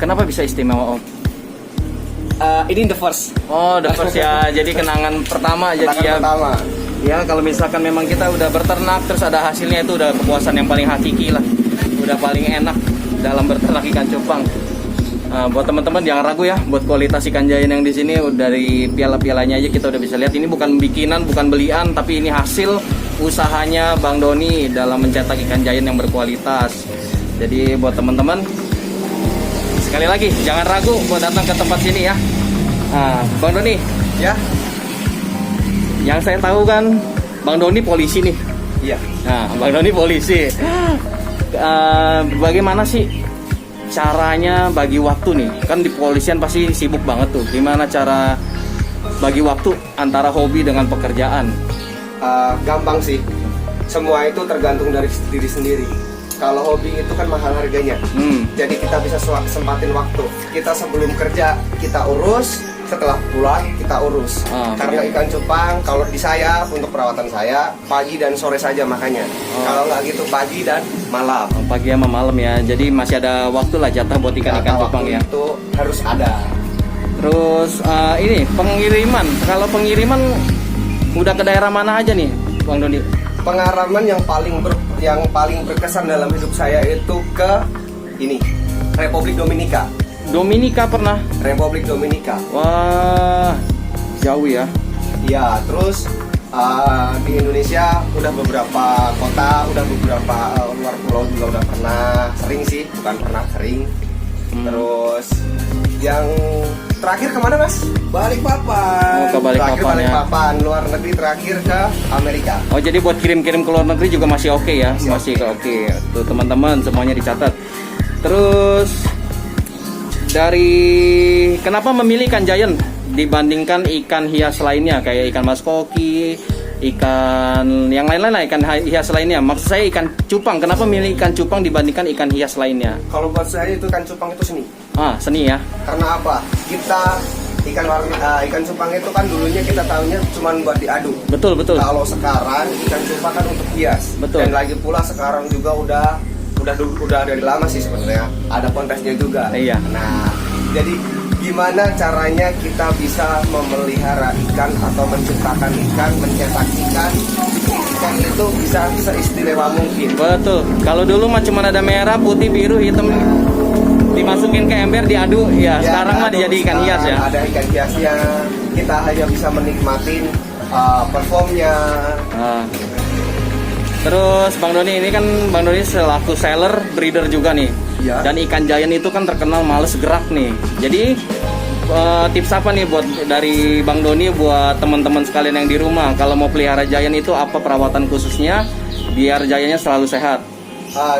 Kenapa bisa istimewa Om? Ini the first. Oh, the first ya. Jadi kenangan pertama jadi ya. Pertama. Ya kalau misalkan memang kita udah berternak terus ada hasilnya, itu udah kepuasan yang paling hakiki lah. Udah paling enak dalam berternak ikan cupang. Buat teman-teman jangan ragu ya, buat kualitas ikan giant yang di sini dari piala-pialanya aja kita udah bisa lihat ini bukan bikinan, bukan belian, tapi ini hasil usahanya Bang Doni dalam mencetak ikan giant yang berkualitas. Jadi buat teman-teman sekali lagi jangan ragu buat datang ke tempat sini ya. Bang Doni Ya. yang saya tahu kan Bang Doni polisi nih. Iya. Nah, Bang Doni polisi. Bagaimana sih caranya bagi waktu nih? Kan di kepolisian pasti sibuk banget tuh. Gimana cara bagi waktu antara hobi dengan pekerjaan? Gampang sih. Semua itu tergantung dari diri sendiri. Kalau hobi itu kan mahal harganya. Jadi kita bisa sempatin waktu. Kita sebelum kerja kita urus, setelah pulang kita urus. Karena ikan cupang kalau di saya untuk perawatan saya pagi dan sore saja makanya. Kalau nggak gitu pagi dan malam. Pagi sama malam ya. Jadi masih ada waktu lah jatah buat ikan-ikan cupang ya. Itu harus ada. Terus ini pengiriman. Kalau pengiriman udah ke daerah mana aja nih, Bang Doni? Pengalaman yang paling berkesan dalam hidup saya itu ke ini Republik Dominika. Dominika pernah? Republik Dominika. Wah, jauh ya. Ya, terus di Indonesia udah beberapa kota, udah beberapa luar pulau juga udah pernah. Sering sih, bukan pernah, sering. Terus yang terakhir kemana Mas? Balikpapan. Oh, ke Balikpapan Terakhir Balikpapan, luar negeri terakhir ke Amerika. Oh, jadi buat kirim-kirim ke luar negeri juga masih oke ya? Masih oke. Tuh teman-teman semuanya dicatat. Terus dari kenapa memilih ikan giant dibandingkan ikan hias lainnya kayak ikan mas koki, ikan yang lain-lain lah, ikan hias lainnya? Maksud saya ikan cupang. Kenapa memilih ikan cupang dibandingkan ikan hias lainnya? Kalau buat saya itu ikan cupang itu seni. Seni ya. Karena apa? Kita ikan cupang itu kan dulunya kita tahunya cuma buat diadu. Betul. Kalau sekarang ikan cupang kan untuk hias. Betul. Dan lagi pula sekarang juga udah dari lama sih sebenarnya. Ada kontesnya juga. Iya. Nah, jadi gimana caranya kita bisa memelihara ikan atau menciptakan ikan, mencetak ikan itu bisa seistimewa mungkin. Betul. Kalau dulu mah cuma ada merah, putih, biru, hitam, dimasukin ke ember diadu. Ya, sekarang mah dijadi ikan hias ya. Ada ikan hiasnya. Kita hanya bisa menikmatin performnya. Terus Bang Doni ini kan Bang Doni selaku seller, breeder juga nih. Iya. Dan ikan giant itu kan terkenal males gerak nih. Jadi tips apa nih buat dari Bang Doni buat teman-teman sekalian yang di rumah kalau mau pelihara giant itu apa perawatan khususnya biar giantnya selalu sehat?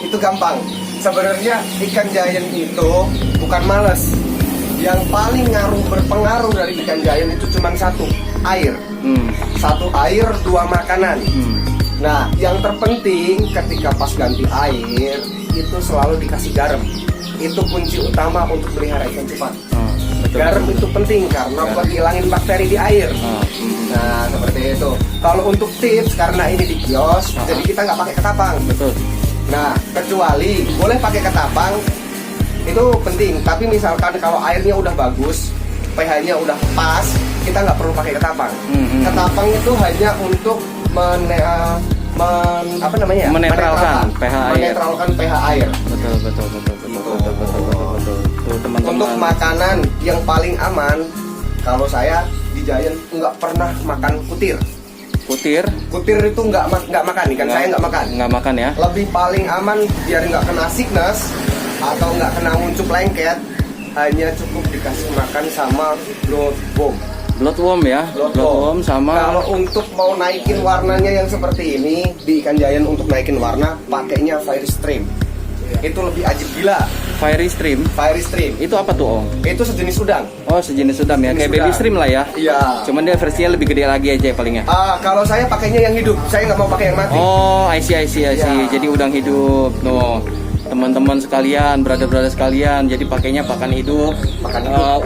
Itu gampang. Sebenarnya ikan giant itu bukan males. Yang paling berpengaruh dari ikan giant itu cuma satu, air. Satu air, dua makanan. Nah, yang terpenting ketika pas ganti air itu selalu dikasih garam. Itu kunci utama untuk pelihara ikan cupang. Garam itu penting karena buat hilangin bakteri di air. Nah, seperti itu. Kalau untuk tips, karena ini di kios, jadi kita nggak pakai ketapang. Betul. Nah, kecuali boleh pakai ketapang, itu penting. Tapi misalkan kalau airnya udah bagus, pH-nya udah pas, kita nggak perlu pakai ketapang. Ketapang itu hanya untuk menetralkan pH air. Menetralkan pH air. Betul. Tuh, teman-teman. Untuk makanan yang paling aman, kalau saya di Giant nggak pernah makan kutir. Kutir itu nggak makan ikan. Saya nggak makan. Nggak makan ya. Lebih paling aman biar nggak kena sickness atau nggak kena muncul lengket, hanya cukup dikasih makan sama bloodworm. Bloodworm ya. Bloodworm sama. Kalau untuk mau naikin warnanya yang seperti ini di ikan giant, untuk naikin warna pakainya Fairy Stream. Itu lebih ajib gila. Fairy Stream. Itu apa tuh Om? Itu sejenis udang. Oh, sejenis udang ya. Kayak baby stream lah ya. Iya. Cuman dia versinya lebih gede lagi aja palingnya. Kalau saya pakainya yang hidup. Saya nggak mau pakai yang mati. Oh, I see. Ya. Jadi udang hidup. No. Teman-teman sekalian, brother sekalian, jadi pakainya pakan hidup.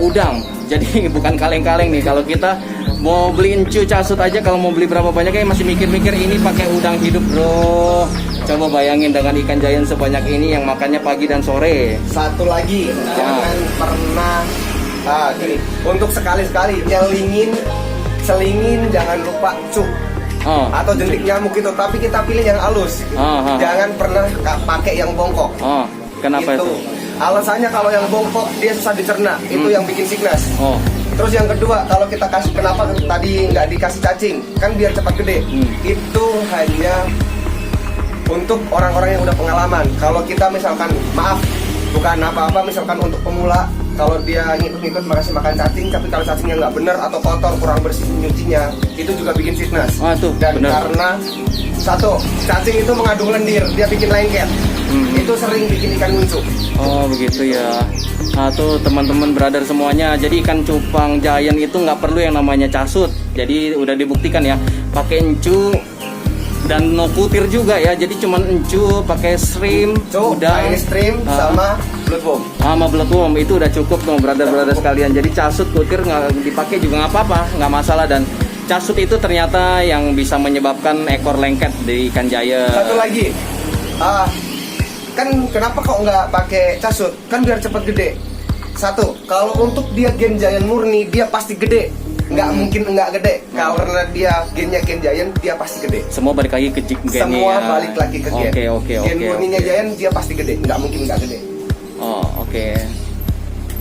Udang. Jadi bukan kaleng-kaleng nih. Kalau kita mau beli encu casut aja, kalau mau beli berapa banyak kayak masih mikir-mikir ini pakai udang hidup, bro. Coba bayangin dengan ikan giant sebanyak ini yang makannya pagi dan sore. Satu lagi, jangan pernah gini, untuk sekali-sekali selingin jangan lupa cuk atau jentik nyamuk itu, tapi kita pilih yang halus. Jangan pernah pakai yang bongkok. Kenapa itu? Alasannya kalau yang bongkok dia susah dicerna, itu yang bikin sickness. Terus yang kedua, kalau kita kasih, kenapa tadi nggak dikasih cacing? Kan biar cepat gede. Itu hanya untuk orang-orang yang udah pengalaman. Kalau kita misalkan, maaf, bukan apa-apa, misalkan untuk pemula, kalau dia ngikut-ngikut makasih makan cacing, tapi kalau cacingnya nggak bener atau kotor, kurang bersih nyucinya, itu juga bikin sickness. Dan bener. Karena satu, cacing itu mengandung lendir, dia bikin lengket. Itu sering bikin ikan muncul. Oh begitu ya. Nah tuh teman-teman brother semuanya, jadi ikan cupang giant itu nggak perlu yang namanya casut. Jadi udah dibuktikan ya, pakai encu dan no kutir juga ya. Jadi cuman encu, pakai shrimp, udah ini shrimp sama bloodworm. Sama bloodworm itu udah cukup tuh brother-brother sekalian. Jadi casut, kutir nggak dipakai juga nggak apa-apa, nggak masalah. Dan casut itu ternyata yang bisa menyebabkan ekor lengket di ikan giant. Satu lagi, kan kenapa kok nggak pakai casut? Kan biar cepat gede. Satu, kalau untuk dia gen giant murni, dia pasti gede. Nggak mungkin nggak gede. Karena dia gennya gen giant, dia pasti gede. Semua balik lagi ke gennya. Semua balik lagi ke gen. Gen murninya giant, dia pasti gede. Nggak mungkin nggak gede.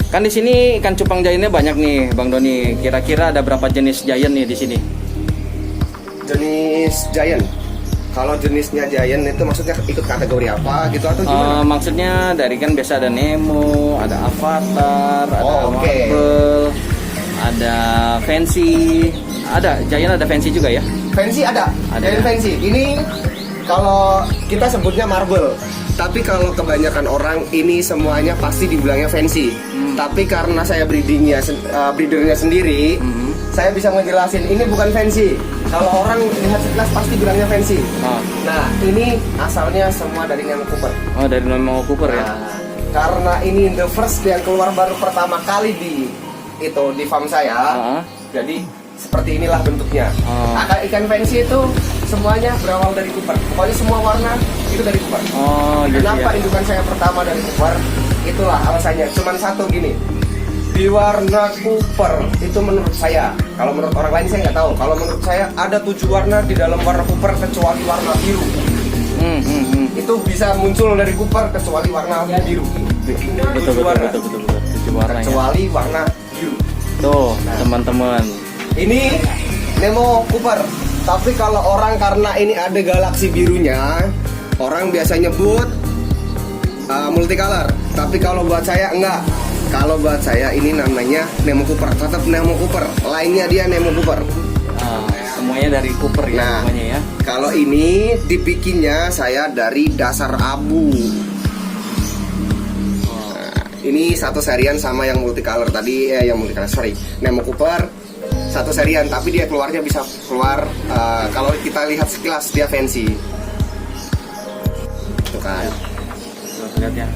Kan di sini ikan cupang giantnya banyak nih, Bang Doni. Kira-kira ada berapa jenis giant nih di sini? Jenis giant. Kalau jenisnya giant itu maksudnya ikut kategori apa gitu atau gimana? Maksudnya dari kan biasa ada Nemo, ada Avatar, ada Marble, ada Fancy, ada giant, ada Fancy juga ya? Fancy ada giant ya? Fancy. Ini kalau kita sebutnya Marble, tapi kalau kebanyakan orang ini semuanya pasti dibilangnya Fancy. Tapi karena saya breedernya sendiri, saya bisa ngejelasin ini bukan Fancy. Kalau orang lihat sekilas pasti bilangnya Fancy. Nah, ini asalnya semua dari Nemo Cooper. Oh, dari Nemo Cooper ya. Karena ini the first yang keluar baru pertama kali di farm saya. Jadi seperti inilah bentuknya. Ikan Fancy itu semuanya berawal dari Cooper. Pokoknya semua warna itu dari Cooper. Kenapa indukan saya pertama dari Cooper? Itulah alasannya. Cuman satu gini. Di warna Cooper itu menurut saya, kalau menurut orang lain saya nggak tahu. Kalau menurut saya ada 7 warna di dalam warna Cooper kecuali warna biru. Itu bisa muncul dari Cooper kecuali warna biru. Betul. 7 warna. Kecuali warna biru. Tuh teman-teman. Ini Nemo Cooper. Tapi kalau orang karena ini ada galaksi birunya, orang biasa nyebut multicolor. Tapi kalau buat saya enggak. Kalau buat saya ini namanya Nemo Cooper, tetap Nemo Cooper. Lainnya dia Nemo Cooper. Semuanya dari Cooper ya, semuanya ya. Kalau ini dibikinnya saya dari dasar abu. Ini satu serian sama yang multicolor tadi, Nemo Cooper satu serian, tapi dia keluarnya bisa keluar. Kalau kita lihat sekilas dia Fancy. Tuh kan. Lihat ya.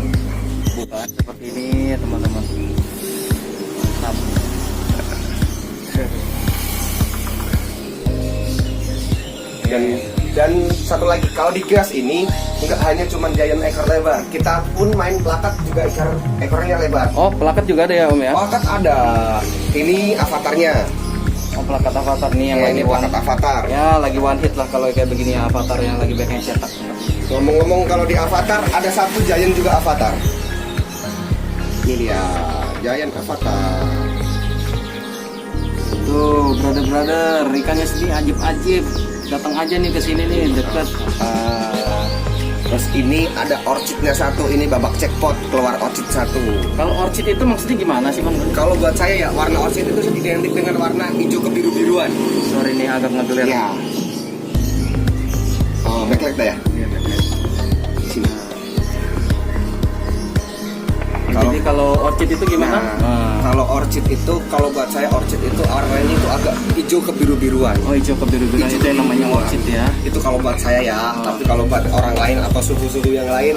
Bukan seperti ini teman-teman. Dan satu lagi, kalau di kios ini nggak hanya cuma giant ekor lebar, kita pun main plakat juga ekornya lebar. Oh, plakat juga ada ya Om ya? Plakat ada. Ini avatarnya. Oh, plakat avatar nih yang lagi plakat avatar. Ya, lagi one hit lah kalau kayak begini ya, avatar yang lagi banyak yang cetak. Ngomong-ngomong, kalau di avatar ada satu giant juga avatar. Ini dia, giant avatar. Tuh, brother, ikannya sendiri ajib-ajib. Datang aja nih ke sini nih, dekat. Terus ini ada orchidnya satu, ini babak jackpot keluar orchid satu. Kalau orchid itu maksudnya gimana sih Bang? Kalau buat saya ya, warna orchid itu identik dengan warna hijau kebiru-biruan. Sorry nih agak ngedulir. Ya. Oh, backlight dah ya? Iya, backlight. Sini. Jadi kalau orchid itu gimana? Kalau orchid itu, kalau buat saya orchid itu warnanya itu agak hijau kebiru-biruan. Oh, hijau kebiru-biruan itu yang namanya orchid ya? Itu kalau buat saya ya, tapi kalau buat orang lain atau suhu-suhu yang lain,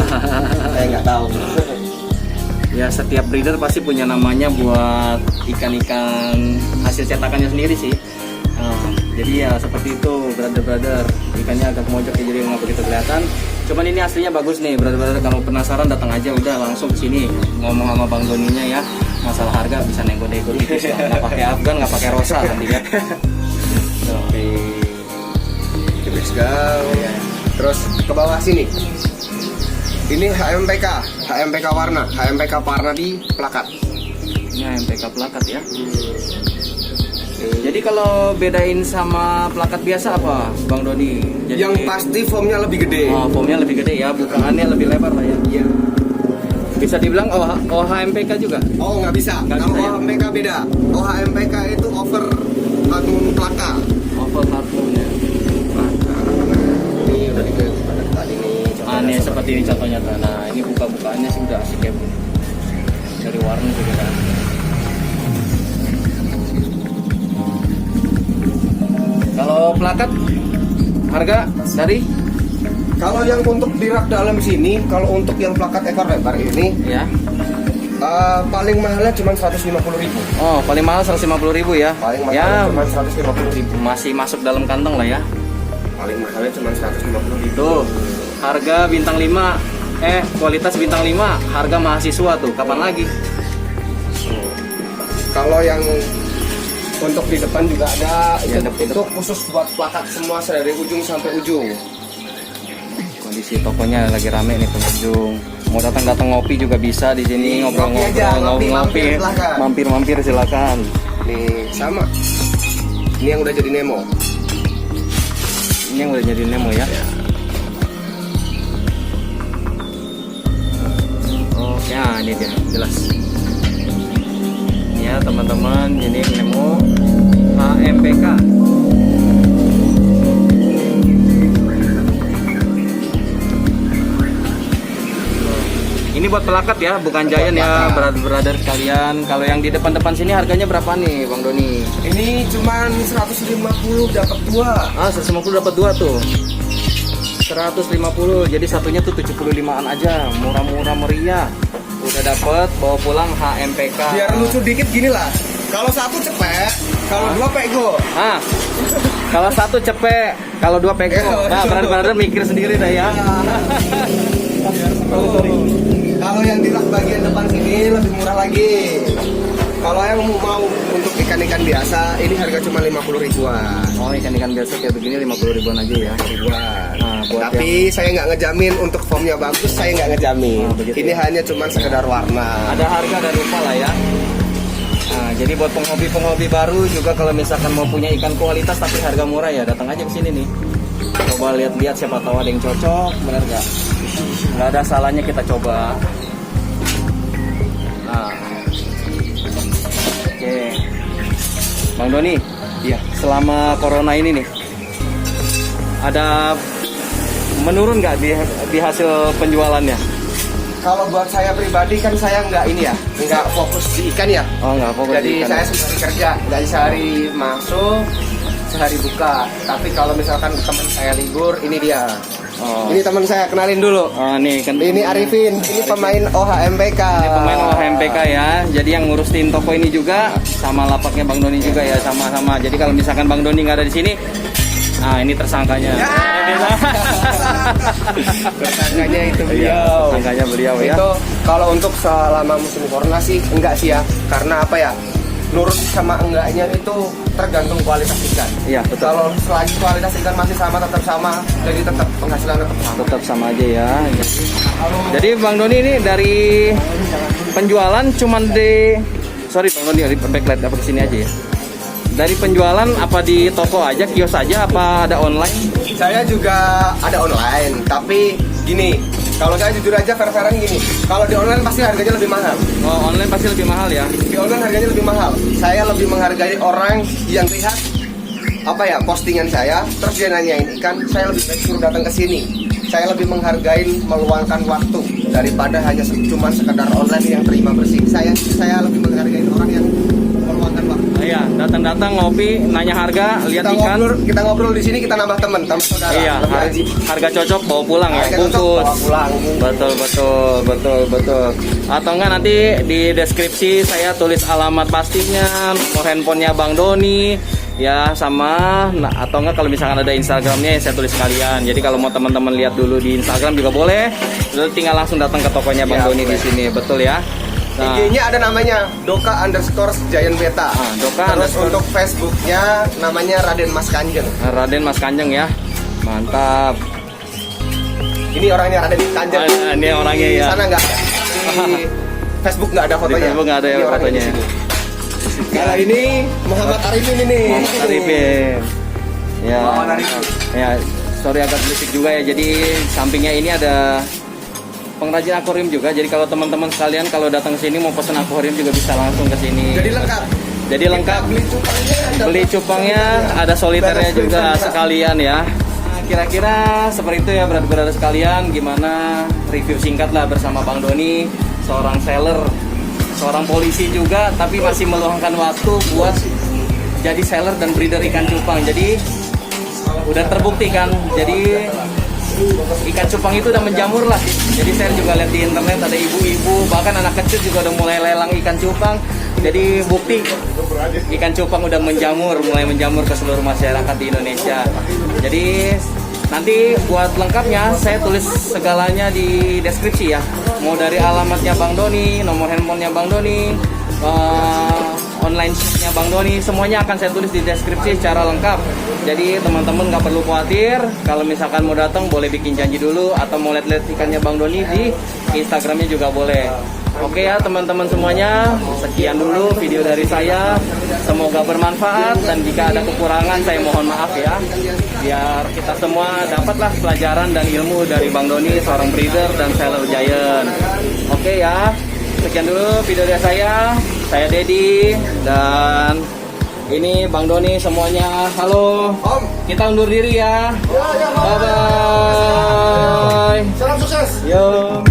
saya nggak tahu. Ya, setiap breeder pasti punya namanya buat ikan-ikan hasil cetakannya sendiri sih. Jadi ya seperti itu, brother, ikannya agak mojok ya, jadi nggak begitu kelihatan. Cuman ini aslinya bagus nih, brother-brother, kalau penasaran datang aja udah langsung ke sini ngomong sama Bang Doninya ya. Masalah harga bisa nego-nego tipis lah. Nggak pakai Afgan, nggak pakai Rosa nanti ya. Oke. Let's go. Terus ke bawah sini. Ini HMPK warna di plakat. Ini HMPK plakat ya. Jadi kalau bedain sama plakat biasa apa, Bang Doni? Jadi, Yang pasti foamnya lebih gede. Oh, foamnya lebih gede ya, bukaannya lebih lebar lah ya. Iya. Bisa dibilang OHMPK juga? Oh, nggak bisa. Nggak Kalau bisa, ya? OHMPK beda. OHMPK itu over kartun plaka. Oval kartunya. Ini udah dibuka tadi nih. Nih seperti ini contohnya. Nah, ini buka-bukaannya sih udah asik ya, Bu. Dari warna juga kan. Kalau plakat harga dari Kalau yang untuk di rak dalam sini, kalau untuk yang plakat ekor lebar ini, ya. paling mahalnya cuma 150.000. Oh, paling mahal 150.000 ya. Paling Ya, mahalnya cuma 150.000. masih masuk dalam kantong lah ya. Paling mahalnya cuma 150.000. Tuh, harga bintang 5. Kualitas bintang 5, harga mahasiswa tuh. Kapan lagi? Kalau yang untuk di depan juga ada, Ya, itu khusus buat plakat semua dari ujung sampai ujung. Kondisi tokonya lagi rame nih pengunjung. Mau datang ngopi juga bisa di sini, Ngopi aja, ngobrol-ngobrol, mampir, silakan. mampir silakan. Nih sama. Ini yang udah jadi Nemo. Ini yang udah jadi Nemo ya. Oke, nah ini dia jelas. Ini ya teman-teman, ini Nemo HMPK. Ini buat pelakat ya, bukan giant ya, brother sekalian. Kalau yang di depan-depan sini harganya berapa nih, Bang Doni? Ini cuman 150 dapat 2. 150 dapat 2 tuh. 150, jadi satunya tuh 75-an aja, murah-murah meriah. Udah dapet, bawa pulang HMPK. Biar lucu dikit gini lah. Kalau satu cepet, kalau 2 pego. Kalau satu cepet, kalau 2 pego. Nah, brother mikir sendiri dah ya. Kalau yang di rak bagian depan sini lebih murah lagi. Kalau yang mau untuk ikan-ikan biasa, ini harga cuma 50 ribuan. Oh, ikan-ikan biasa kayak begini 50 ribuan aja ya. Nah, tapi saya nggak ngejamin untuk formnya bagus, saya nggak ngejamin. Ini ya. hanya cuma sekedar warna. Ada harga dan rupa lah ya. Nah, jadi buat penghobi baru juga kalau misalkan mau punya ikan kualitas tapi harga murah ya datang aja ke sini nih. Coba lihat-lihat siapa tahu ada yang cocok, bener nggak? Nggak ada salahnya kita coba. Nah, oke, Bang Doni, Iya. selama corona ini nih, ada menurun nggak di hasil penjualannya? Kalau buat saya pribadi kan saya nggak ini ya, nggak fokus di ikan ya. Oh, nggak fokus. Jadi di ikan. saya sehari kerja, dari sehari masuk, sehari buka. Tapi kalau misalkan teman saya libur, ini dia. Oh. Ini teman saya, kenalin dulu. Oh, nih kan. Ini Arifin, ini pemain OHMPK. Ini pemain OHMPK ya. Jadi yang ngurusin toko ini juga sama lapaknya Bang Doni juga ya, sama-sama. Jadi kalau misalkan Bang Doni nggak ada di sini, nah ini tersangkanya. Ya. Tersangkanya itu beliau. Tersangkanya beliau ya. Itu kalau untuk selama musim corona sih enggak sih ya. Karena apa ya? Nurut sama enggaknya itu tergantung kualitas ikan. Iya, betul. Kalau selagi kualitas ikan masih sama, tetap sama, jadi tetap penghasilan tetap sama. Tetap sama aja ya. Jadi Bang Doni ini dari penjualan cuman Bang Doni di backlight apa kesini aja ya. Dari penjualan apa di toko aja, kios aja, apa ada online? Saya juga ada online, tapi gini, kalau saya jujur aja fair-fairan gini, kalau di online pasti harganya lebih mahal. Oh, online pasti lebih mahal ya. Di online harganya lebih mahal. Saya lebih menghargai orang yang lihat apa ya postingan saya, terus dia nanyain ikan, saya lebih baik suruh datang ke sini. Saya lebih menghargai meluangkan waktu daripada hanya cuma sekedar online yang terima bersih. Saya lebih menghargai orang yang meluangkan waktu. Iya, datang-datang ngopi, nanya harga, lihat ikan. Kita ngobrol di sini, kita nambah teman saudara. Iya, harga cocok bawa pulang ya, Harga cocok, bungkus. bawa pulang. Betul. Atau enggak nanti di deskripsi saya tulis alamat pastinya, nomor handphonenya Bang Doni. ya sama atau enggak kalau misalkan ada Instagramnya ya saya tulis sekalian. Jadi kalau mau teman-teman lihat dulu di Instagram juga boleh. Lalu tinggal langsung datang ke tokonya Bang Doni di sini, betul ya. Nah, IG-nya ada namanya Doka_Giant_Beta. Doka Terus untuk Facebooknya namanya Raden Mas Kanjeng. Raden Mas Kanjeng ya, mantap. Ini orangnya Raden Kanjeng. Ini orangnya di ya. Sana nggak ada. Di Facebook nggak ada fotonya. Di Facebook nggak ada ya Ini orangnya fotonya. di sini. Kalau ini Muhammad Arifin ini. Arifin. Ya. Muhammad Arifin. Ya, sorry agak berisik juga ya. Jadi sampingnya ini ada pengrajin akuarium juga. Jadi kalau teman-teman sekalian kalau datang ke sini mau pesan akuarium juga bisa langsung ke sini. Jadi lengkap. Jadi lengkap. Beli cupangnya, Ada soliternya juga sekalian ya. Nah, kira-kira seperti itu ya brother-brother sekalian. Gimana review singkat lah bersama Bang Doni, seorang seller, seorang polisi juga, tapi masih meluangkan waktu buat jadi seller dan breeder ikan cupang. Jadi udah terbukti kan. Jadi ikan cupang itu udah menjamur lah. Jadi saya juga lihat di internet ada ibu-ibu, bahkan anak kecil juga udah mulai lelang ikan cupang. Jadi bukti ikan cupang udah menjamur, mulai menjamur ke seluruh masyarakat di Indonesia. Jadi nanti buat lengkapnya saya tulis segalanya di deskripsi ya. Mau dari alamatnya Bang Doni, nomor handphonenya Bang Doni, online shopnya Bang Doni, semuanya akan saya tulis di deskripsi secara lengkap. Jadi teman-teman nggak perlu khawatir. Kalau misalkan mau datang boleh bikin janji dulu, atau mau lihat-lihat ikannya Bang Doni di Instagramnya juga boleh. Oke ya teman-teman semuanya, sekian dulu video dari saya. Semoga bermanfaat, dan jika ada kekurangan saya mohon maaf ya. Biar kita semua dapatlah pelajaran dan ilmu dari Bang Doni, seorang breeder dan seller giant. Oke ya, sekian dulu video dari saya. Saya Dedi dan ini Bang Doni semuanya. Halo. Om, Kita undur diri ya. ya, Bye bye. salam sukses. Yo.